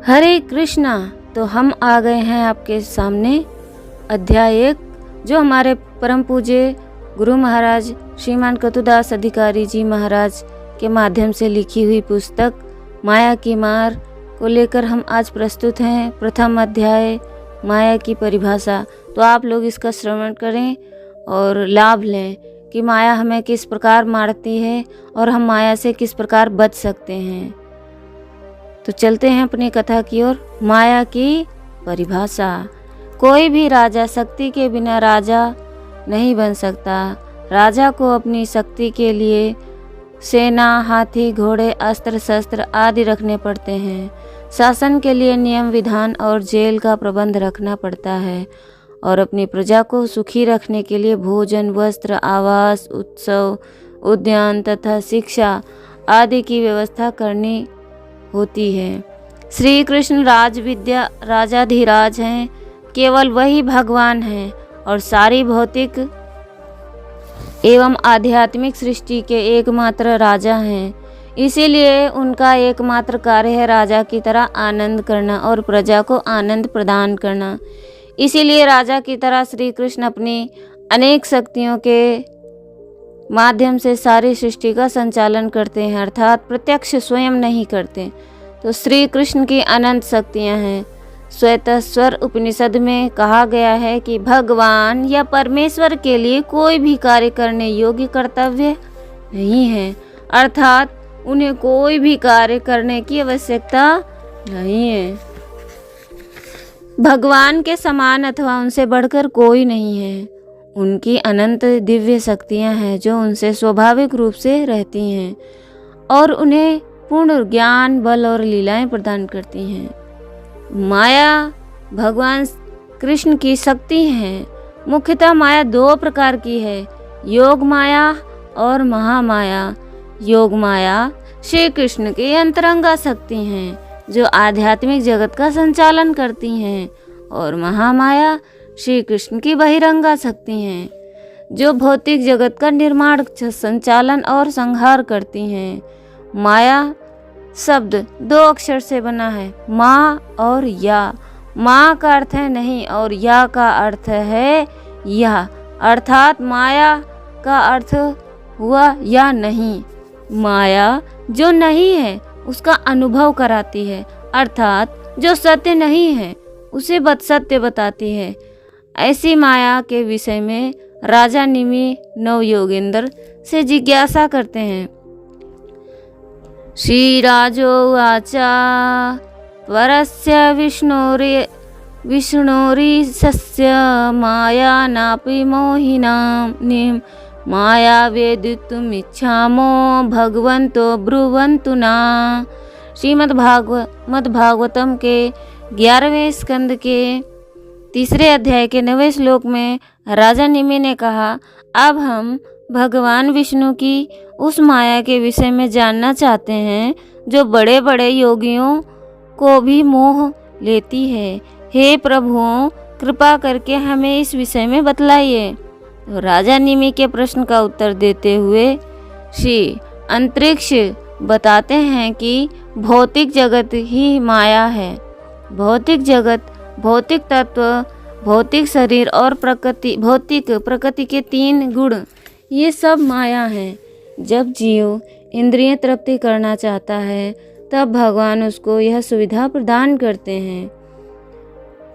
हरे कृष्णा। तो हम आ गए हैं आपके सामने अध्याय 1, जो हमारे परम पूज्य गुरु महाराज श्रीमान कतुदास अधिकारी जी महाराज के माध्यम से लिखी हुई पुस्तक माया की मार को लेकर हम आज प्रस्तुत हैं। प्रथम अध्याय माया की परिभाषा। तो आप लोग इसका श्रवण करें और लाभ लें कि माया हमें किस प्रकार मारती है और हम माया से किस प्रकार बच सकते हैं। तो चलते हैं अपनी कथा की ओर। माया की परिभाषा। कोई भी राजा शक्ति के बिना राजा नहीं बन सकता। राजा को अपनी शक्ति के लिए सेना, हाथी, घोड़े, अस्त्र शस्त्र आदि रखने पड़ते हैं। शासन के लिए नियम विधान और जेल का प्रबंध रखना पड़ता है और अपनी प्रजा को सुखी रखने के लिए भोजन, वस्त्र, आवास, उत्सव, उद्यान तथा शिक्षा आदि की व्यवस्था करनी होती है। श्री कृष्ण राजविद्या राजाधिराज हैं। केवल वही भगवान हैं और सारी भौतिक एवं आध्यात्मिक सृष्टि के एकमात्र राजा हैं। इसीलिए उनका एकमात्र कार्य है राजा की तरह आनंद करना और प्रजा को आनंद प्रदान करना। इसीलिए राजा की तरह श्री कृष्ण अपनी अनेक शक्तियों के माध्यम से सारी सृष्टि का संचालन करते हैं, अर्थात प्रत्यक्ष स्वयं नहीं करते। तो श्री कृष्ण की अनंत शक्तियां हैं। श्वेतस्वर उपनिषद में कहा गया है कि भगवान या परमेश्वर के लिए कोई भी कार्य करने योग्य कर्तव्य नहीं है, अर्थात उन्हें कोई भी कार्य करने की आवश्यकता नहीं है। भगवान के समान अथवा उनसे बढ़कर कोई नहीं है। उनकी अनंत दिव्य शक्तियां हैं जो उनसे स्वाभाविक रूप से रहती हैं और उन्हें पूर्ण ज्ञान, बल और लीलाएं प्रदान करती हैं। माया भगवान कृष्ण की शक्ति है। मुख्यतः माया दो प्रकार की है, योग माया और महामाया। योग माया श्री कृष्ण की अंतरंगा शक्ति हैं जो आध्यात्मिक जगत का संचालन करती हैं और महामाया श्री कृष्ण की बहिरंगा शक्ति हैं जो भौतिक जगत का निर्माण, संचालन और संहार करती हैं। माया शब्द दो अक्षर से बना है, माँ और या। माँ का अर्थ है नहीं और या का अर्थ है या, अर्थात माया का अर्थ हुआ या नहीं। माया जो नहीं है उसका अनुभव कराती है, अर्थात जो सत्य नहीं है उसे सत्य बताती है। ऐसी माया के विषय में राजा निमि नवयोगेंद्र से जिज्ञासा करते हैं। श्रीराजोवाचा परस्य विष्णोरीशस्य माया नापि मोहिनां माया वेदितुमिच्छामो भगवन्तो ब्रुवन्तु ना। श्रीमद्भागवतम के 11वें स्कंद के 3 अध्याय के 9वें श्लोक में राजा निमि ने कहा, अब हम भगवान विष्णु की उस माया के विषय में जानना चाहते हैं जो बड़े बड़े योगियों को भी मोह लेती है। हे प्रभुओं, कृपा करके हमें इस विषय में बतलाइए। तो राजा निमि के प्रश्न का उत्तर देते हुए श्री अंतरिक्ष बताते हैं कि भौतिक जगत ही माया है। भौतिक जगत, भौतिक तत्व, भौतिक शरीर और भौतिक प्रकृति के 3 गुण, ये सब माया हैं। जब जीव इंद्रिय तृप्ति करना चाहता है तब भगवान उसको यह सुविधा प्रदान करते हैं।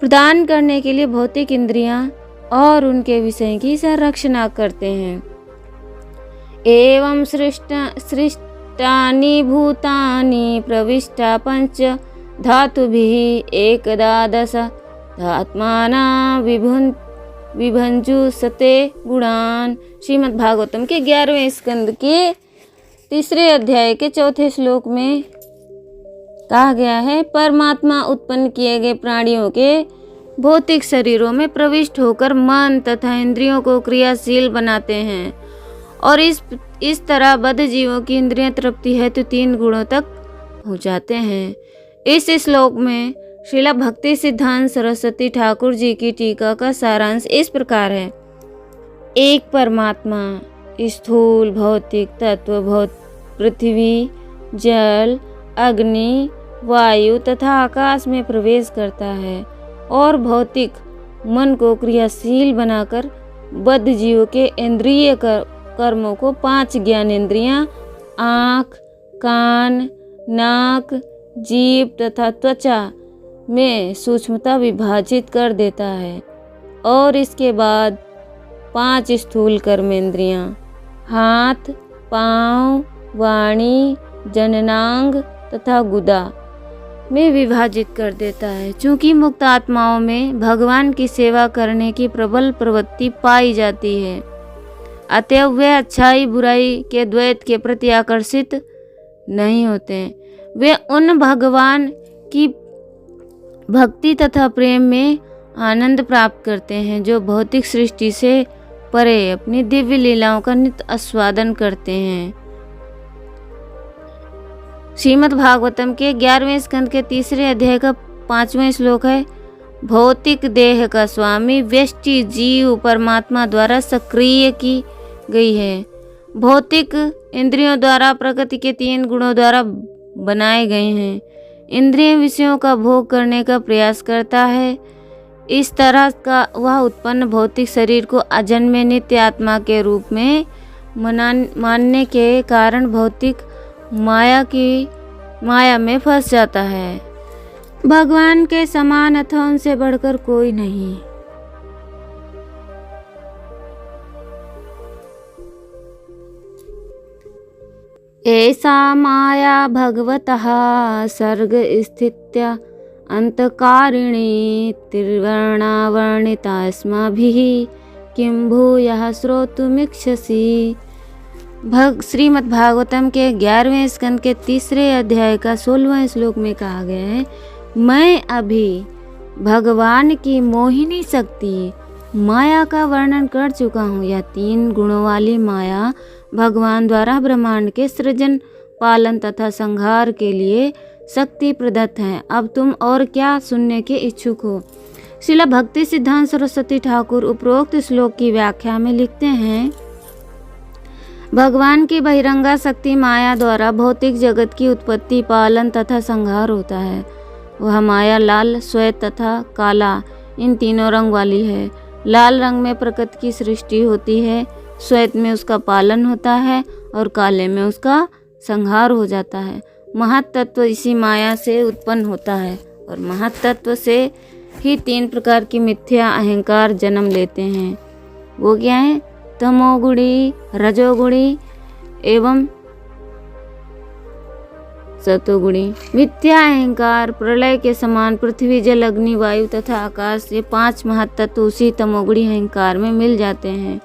प्रदान करने के लिए भौतिक इंद्रियां और उनके विषय की संरक्षणा करते हैं। एवं सृष्टानि भूतानि प्रविष्टा पंच धातुभिः एकदा दश धात्माना विभंजु सते गुणान। श्रीमद्भागवतम के 11वें स्कंद के 3 अध्याय के 4 श्लोक में कहा गया है, परमात्मा उत्पन्न किए गए प्राणियों के भौतिक शरीरों में प्रविष्ट होकर मन तथा इंद्रियों को क्रियाशील बनाते हैं और इस तरह बद्ध जीवों की इंद्रिय तृप्ति है तो 3 गुणों तक पहुँच जाते हैं। इस श्लोक में श्रीला भक्ति सिद्धांत सरस्वती ठाकुर जी की टीका का सारांश इस प्रकार है। एक परमात्मा स्थूल भौतिक तत्व, पृथ्वी, जल, अग्नि, वायु तथा आकाश में प्रवेश करता है और भौतिक मन को क्रियाशील बनाकर बद्ध जीव के इंद्रिय कर्मों को 5 ज्ञानेंद्रियां आँख, कान, नाक, जीभ तथा त्वचा में सूक्ष्मता विभाजित कर देता है और इसके बाद 5 स्थूल कर्मेंद्रियां हाथ, पाँव, वाणी, जननांग तथा गुदा में विभाजित कर देता है। चूँकि मुक्त आत्माओं में भगवान की सेवा करने की प्रबल प्रवृत्ति पाई जाती है, अतएव वे अच्छाई बुराई के द्वैत के प्रति आकर्षित नहीं होते। वे उन भगवान की भक्ति तथा प्रेम में आनंद प्राप्त करते हैं जो भौतिक सृष्टि से परे अपनी दिव्य लीलाओं का नित्य आस्वादन करते हैं। श्रीमद् भागवतम के 11वें स्कंद के 3 अध्याय का 5वां श्लोक है। भौतिक देह का स्वामी व्यष्टि जीव परमात्मा द्वारा सक्रिय की गई है। भौतिक इंद्रियों द्वारा प्रकृति के 3 गुणों द्वारा बनाए गए हैं। इंद्रिय विषयों का भोग करने का प्रयास करता है। इस तरह का वह उत्पन्न भौतिक शरीर को अजन्मे नित्य आत्मा के रूप में मानने के कारण भौतिक माया में फंस जाता है। भगवान के समान अथवा उनसे बढ़कर कोई नहीं। ऐसा माया भगवतः सर्ग स्थित्या अंतकारिणी त्रिवर्णावर्णिता अस्माभिः किं भूयः श्रोतुमिच्छसि। श्रीमद् भागवतम के 11वें स्कंद के 3 अध्याय का 16वां श्लोक में कहा गया है, मैं अभी भगवान की मोहिनी शक्ति माया का वर्णन कर चुका हूँ। यह 3 गुणों वाली माया भगवान द्वारा ब्रह्मांड के सृजन, पालन तथा संहार के लिए शक्ति प्रदत्त है। अब तुम और क्या सुनने के इच्छुक हो। श्रील भक्ति सिद्धांत सरस्वती ठाकुर उपरोक्त श्लोक की व्याख्या में लिखते हैं, भगवान की बहिरंगा शक्ति माया द्वारा भौतिक जगत की उत्पत्ति, पालन तथा संहार होता है। वह माया लाल, श्वेत तथा काला इन तीनों रंग वाली है। लाल रंग में प्रकृति की सृष्टि होती है, श्वेत में उसका पालन होता है और काले में उसका संहार हो जाता है। महत्तत्व इसी माया से उत्पन्न होता है और महत्तत्व से ही 3 प्रकार की मिथ्या अहंकार जन्म लेते हैं। वो क्या है? तमोगुणी, रजोगुणी एवं सतोगुणी। मिथ्या अहंकार प्रलय के समान पृथ्वी, जल, अग्नि, वायु तथा आकाश, ये 5 महत्तत्व उसी तमोगुणी अहंकार में मिल जाते हैं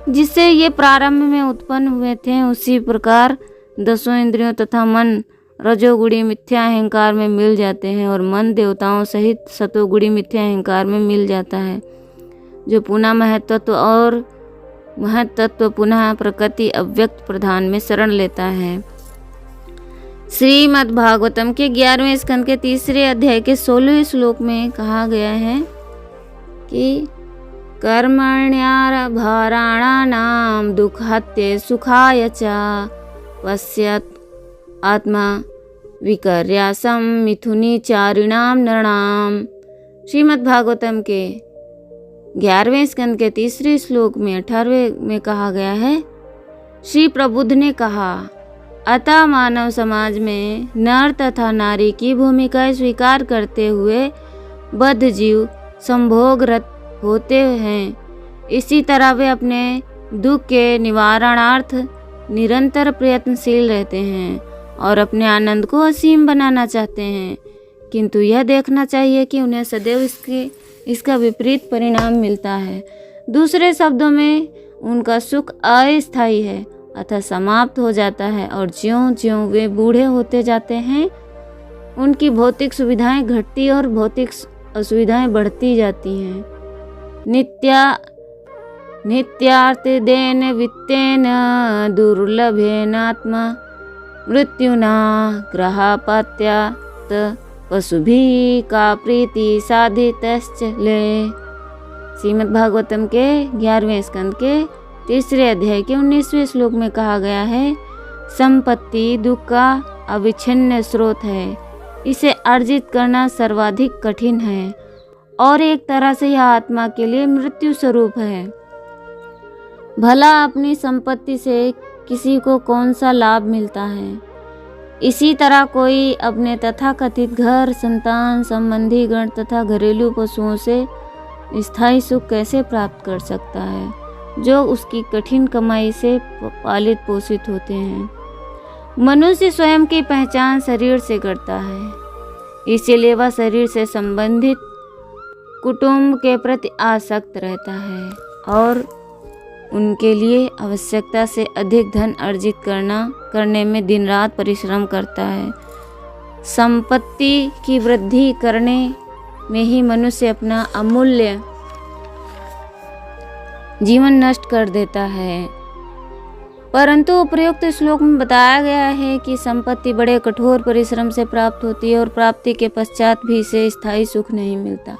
जिससे ये प्रारंभ में उत्पन्न हुए थे। उसी प्रकार 10 इंद्रियों तथा मन रजोगुणी मिथ्या अहंकार में मिल जाते हैं और मन देवताओं सहित सतोगुणी मिथ्या अहंकार में मिल जाता है, जो पुनः महत्तत्व पुनः प्रकृति अव्यक्त प्रधान में शरण लेता है। श्रीमद् भागवतम के 11वें स्कंद के 3 अध्याय के 16वें श्लोक में कहा गया है कि कर्मण्यारभाराणानां दुःखहत्ये सुखाय च पश्यत् आत्मा विपर्यासं मिथुनी चारिणां नृणाम्। श्रीमद् भागवतम के 11वें स्कंद के 3 श्लोक में 18वें में कहा गया है, श्री प्रबुद्ध ने कहा, अतः मानव समाज में नर तथा नारी की भूमिका स्वीकार करते हुए बद्ध जीव संभोगरत होते हैं। इसी तरह वे अपने दुख के निवारणार्थ निरंतर प्रयत्नशील रहते हैं और अपने आनंद को असीम बनाना चाहते हैं, किंतु यह देखना चाहिए कि उन्हें सदैव इसका विपरीत परिणाम मिलता है। दूसरे शब्दों में उनका सुख अस्थायी है अतः समाप्त हो जाता है और ज्यों ज्यों वे बूढ़े होते जाते हैं उनकी भौतिक सुविधाएं घटती और भौतिक असुविधाएं बढ़ती जाती हैं। नित्यार्थिदेन वित्तेन दुर्लभेन आत्मा मृत्युना ग्रहापात्यात् पशुभिः का प्रीति साधितश्चले। श्रीमद् भागवतम के 11वें स्कंद के 3 अध्याय के 19वें श्लोक में कहा गया है, संपत्ति दुख का अविच्छिन्न स्रोत है। इसे अर्जित करना सर्वाधिक कठिन है और एक तरह से यह आत्मा के लिए मृत्यु स्वरूप है। भला अपनी संपत्ति से किसी को कौन सा लाभ मिलता है? इसी तरह कोई अपने तथाकथित घर, संतान, संबंधी गण तथा घरेलू पशुओं से स्थायी सुख कैसे प्राप्त कर सकता है, जो उसकी कठिन कमाई से पालित पोषित होते हैं। मनुष्य स्वयं की पहचान शरीर से करता है, इसीलिए वह शरीर से संबंधित कुटुंब के प्रति आसक्त रहता है और उनके लिए आवश्यकता से अधिक धन अर्जित करने में दिन रात परिश्रम करता है। संपत्ति की वृद्धि करने में ही मनुष्य अपना अमूल्य जीवन नष्ट कर देता है। परंतु उपरोक्त श्लोक में बताया गया है कि संपत्ति बड़े कठोर परिश्रम से प्राप्त होती है और प्राप्ति के पश्चात भी इसे स्थायी सुख नहीं मिलता।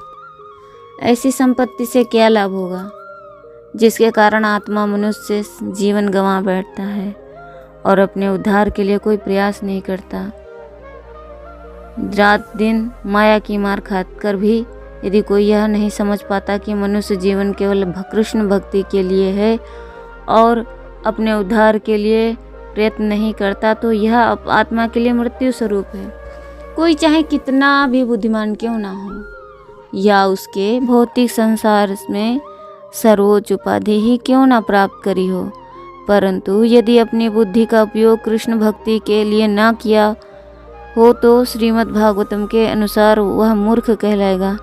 ऐसी संपत्ति से क्या लाभ होगा, जिसके कारण आत्मा मनुष्य जीवन गंवा बैठता है और अपने उद्धार के लिए कोई प्रयास नहीं करता। रात दिन माया की मार खाकर भी यदि कोई यह नहीं समझ पाता कि मनुष्य जीवन केवल कृष्ण भक्ति के लिए है और अपने उद्धार के लिए प्रयत्न नहीं करता, तो यह आत्मा के लिए मृत्यु स्वरूप है। कोई चाहे कितना भी बुद्धिमान क्यों ना हो या उसके भौतिक संसार में सर्वोच्च उपाधि ही क्यों ना प्राप्त करी हो, परंतु यदि अपनी बुद्धि का उपयोग कृष्ण भक्ति के लिए न किया हो तो श्रीमद् भागवतम के अनुसार वह मूर्ख कहलाएगा।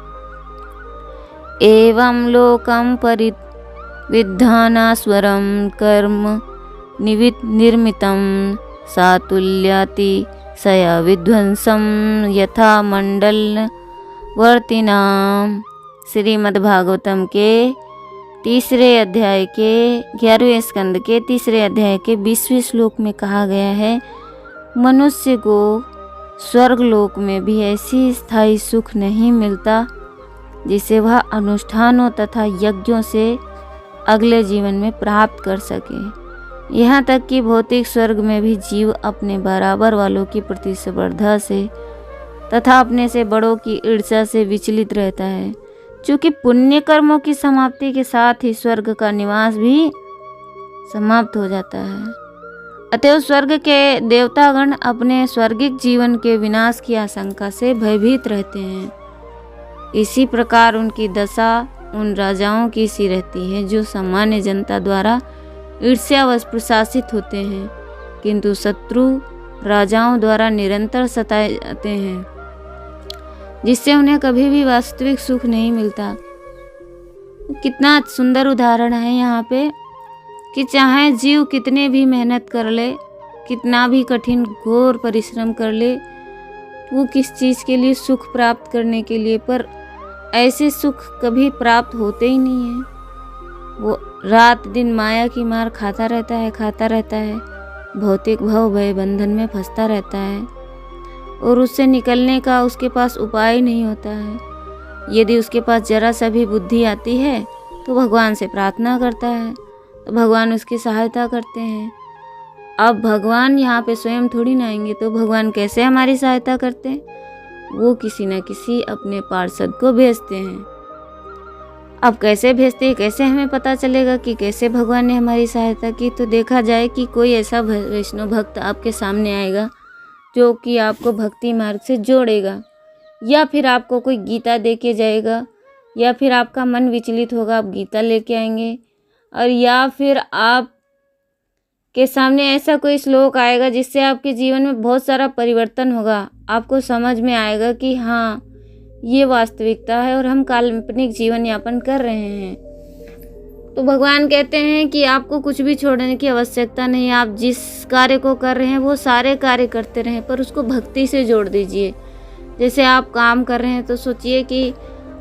एवं लोकम परिविद्धानास्वरम कर्म निर्मितम सातुल्याति सया विध्वंसम यथा मंडल वर्तिनाम। श्रीमद् भागवतम के तीसरे अध्याय के 11वें स्कंद के तीसरे अध्याय के 20वें श्लोक में कहा गया है, मनुष्य को स्वर्ग लोक में भी ऐसी स्थायी सुख नहीं मिलता जिसे वह अनुष्ठानों तथा यज्ञों से अगले जीवन में प्राप्त कर सके। यहाँ तक कि भौतिक स्वर्ग में भी जीव अपने बराबर वालों की प्रतिस्पर्धा से तथा अपने से बड़ों की ईर्ष्या से विचलित रहता है। चूँकि पुण्य कर्मों की समाप्ति के साथ ही स्वर्ग का निवास भी समाप्त हो जाता है, अतएव स्वर्ग के देवतागण अपने स्वर्गिक जीवन के विनाश की आशंका से भयभीत रहते हैं। इसी प्रकार उनकी दशा उन राजाओं की सी रहती है जो सामान्य जनता द्वारा ईर्ष्यावश प्रशासित होते हैं, किंतु शत्रु राजाओं द्वारा निरंतर सताए जाते हैं, जिससे उन्हें कभी भी वास्तविक सुख नहीं मिलता। कितना सुंदर उदाहरण है यहाँ पे कि चाहे जीव कितने भी मेहनत कर ले, कितना भी कठिन घोर परिश्रम कर ले, वो किस चीज़ के लिए, सुख प्राप्त करने के लिए, पर ऐसे सुख कभी प्राप्त होते ही नहीं है। वो रात दिन माया की मार खाता रहता है, भौतिक भव भय बंधन में फंसता रहता है और उससे निकलने का उसके पास उपाय नहीं होता है। यदि उसके पास जरा सा भी बुद्धि आती है तो भगवान से प्रार्थना करता है, तो भगवान उसकी सहायता करते हैं। अब भगवान यहाँ पे स्वयं थोड़ी ना आएंगे, तो भगवान कैसे हमारी सहायता करते हैं? वो किसी न किसी अपने पार्षद को भेजते हैं। अब कैसे भेजते हैं, कैसे हमें पता चलेगा कि कैसे भगवान ने हमारी सहायता की? तो देखा जाए कि कोई ऐसा वैष्णव भक्त आपके सामने आएगा जो कि आपको भक्ति मार्ग से जोड़ेगा, या फिर आपको कोई गीता दे के जाएगा, या फिर आपका मन विचलित होगा, आप गीता लेके आएंगे, और या फिर आप के सामने ऐसा कोई श्लोक आएगा जिससे आपके जीवन में बहुत सारा परिवर्तन होगा। आपको समझ में आएगा कि हाँ, ये वास्तविकता है और हम काल्पनिक जीवन यापन कर रहे हैं। तो भगवान कहते हैं कि आपको कुछ भी छोड़ने की आवश्यकता नहीं। आप जिस कार्य को कर रहे हैं वो सारे कार्य करते रहें, पर उसको भक्ति से जोड़ दीजिए। जैसे आप काम कर रहे हैं तो सोचिए कि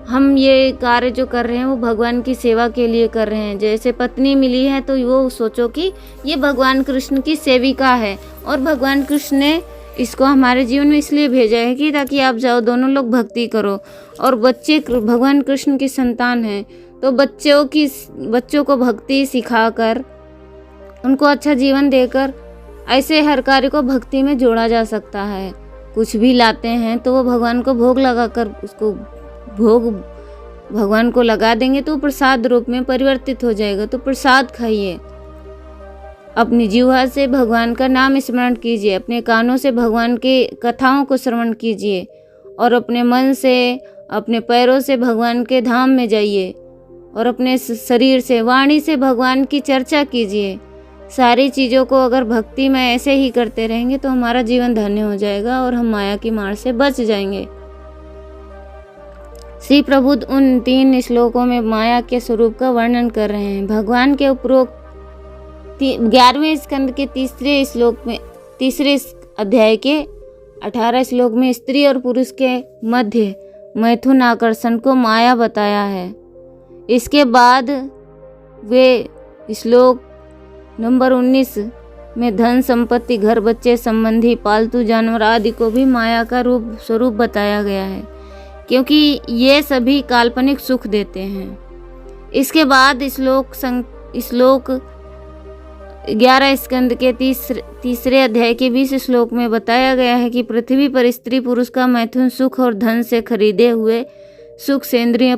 हम ये कार्य जो कर रहे हैं वो भगवान की सेवा के लिए कर रहे हैं। जैसे पत्नी मिली है तो वो सोचो कि ये भगवान कृष्ण की सेविका है और भगवान कृष्ण ने इसको हमारे जीवन में इसलिए भेजा है कि ताकि आप जाओ, दोनों लोग भक्ति करो। और बच्चे भगवान कृष्ण की संतान हैं तो बच्चों को भक्ति सिखाकर, उनको अच्छा जीवन देकर ऐसे हर कार्य को भक्ति में जोड़ा जा सकता है। कुछ भी लाते हैं तो वो भगवान को भोग लगाकर उसको भोग भगवान को लगा देंगे तो प्रसाद रूप में परिवर्तित हो जाएगा। तो प्रसाद खाइए, अपनी जीवा से भगवान का नाम स्मरण कीजिए, अपने कानों से भगवान की कथाओं को श्रवण कीजिए और अपने मन से, अपने पैरों से भगवान के धाम में जाइए और अपने शरीर से, वाणी से भगवान की चर्चा कीजिए। सारी चीज़ों को अगर भक्ति में ऐसे ही करते रहेंगे तो हमारा जीवन धन्य हो जाएगा और हम माया की मार से बच जाएंगे। श्री प्रबुद्ध उन 3 श्लोकों में माया के स्वरूप का वर्णन कर रहे हैं। भगवान के उपरोक्त 11वें स्कंद के तीसरे अध्याय के 18 श्लोक में स्त्री और पुरुष के मध्य मैथुन आकर्षण को माया बताया है। इसके बाद वे श्लोक नंबर 19 में धन संपत्ति, घर बच्चे संबंधी, पालतू जानवर आदि को भी माया का स्वरूप बताया गया है, क्योंकि ये सभी काल्पनिक सुख देते हैं। इसके बाद श्लोक 11 स्कंद के तीसरे अध्याय के 20 श्लोक में बताया गया है कि पृथ्वी पर स्त्री पुरुष का मैथुन सुख और धन से खरीदे हुए सुख से इंद्रिय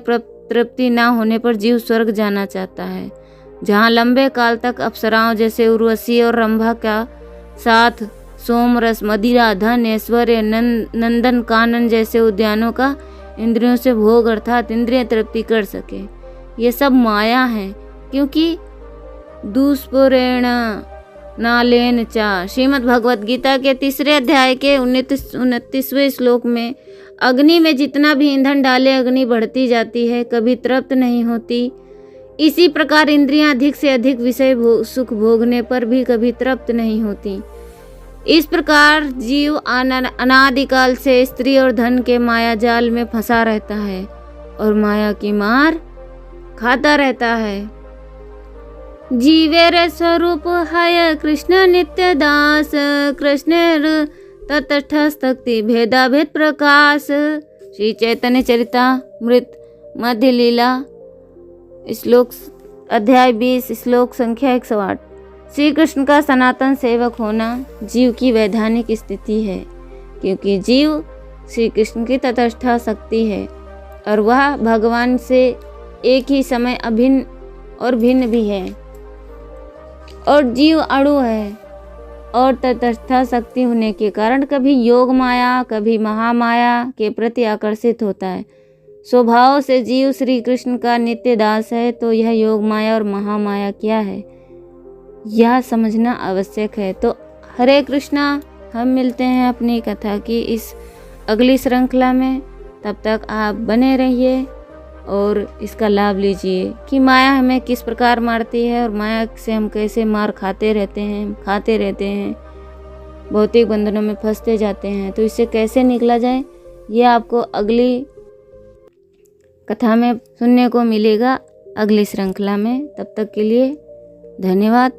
तृप्ति न होने पर जीव स्वर्ग जाना चाहता है, जहाँ लंबे काल तक अप्सराओं जैसे उर्वशी और रंभा का साथ सोमरस, मदिरा, धन, ऐश्वर्य, नंदन कानन जैसे उद्यानों का इंद्रियों से भोग अर्थात इंद्रिय तृप्ति कर सके। ये सब माया है, क्योंकि दुष्पुरेण नालेन चा। श्रीमद् भगवत गीता के 3 अध्याय के 29वें श्लोक में अग्नि में जितना भी ईंधन डाले अग्नि बढ़ती जाती है, कभी तृप्त नहीं होती। इसी प्रकार इंद्रियां अधिक से अधिक विषय सुख भोगने पर भी कभी तृप्त नहीं होती। इस प्रकार जीव अनादिकाल से स्त्री और धन के माया जाल में फंसा रहता है और माया की मार खाता रहता है। जीवेर स्वरूप है कृष्ण नित्य दास, कृष्ण तटस्थक्ति भेदा भेद प्रकाश। श्री चैतन्य चरितामृत मध्य लीला श्लोक अध्याय 20 श्लोक संख्या 108। श्री कृष्ण का सनातन सेवक होना जीव की वैधानिक स्थिति है, क्योंकि जीव श्री कृष्ण की तटस्थ शक्ति है और वह भगवान से एक ही समय अभिन्न और भिन्न भी है, और जीव अणु है और तटस्थ शक्ति होने के कारण कभी योग माया कभी महामाया के प्रति आकर्षित होता है। स्वभाव से जीव श्री कृष्ण का नित्य दास है, तो यह योग माया और महामाया क्या है यह समझना आवश्यक है। तो हरे कृष्णा, हम मिलते हैं अपनी कथा की इस अगली श्रृंखला में। तब तक आप बने रहिए और इसका लाभ लीजिए कि माया हमें किस प्रकार मारती है और माया से हम कैसे मार खाते रहते हैं, भौतिक बंधनों में फंसते जाते हैं। तो इससे कैसे निकला जाए ये आपको अगली कथा में सुनने को मिलेगा, अगली श्रृंखला में। तब तक के लिए धन्यवाद।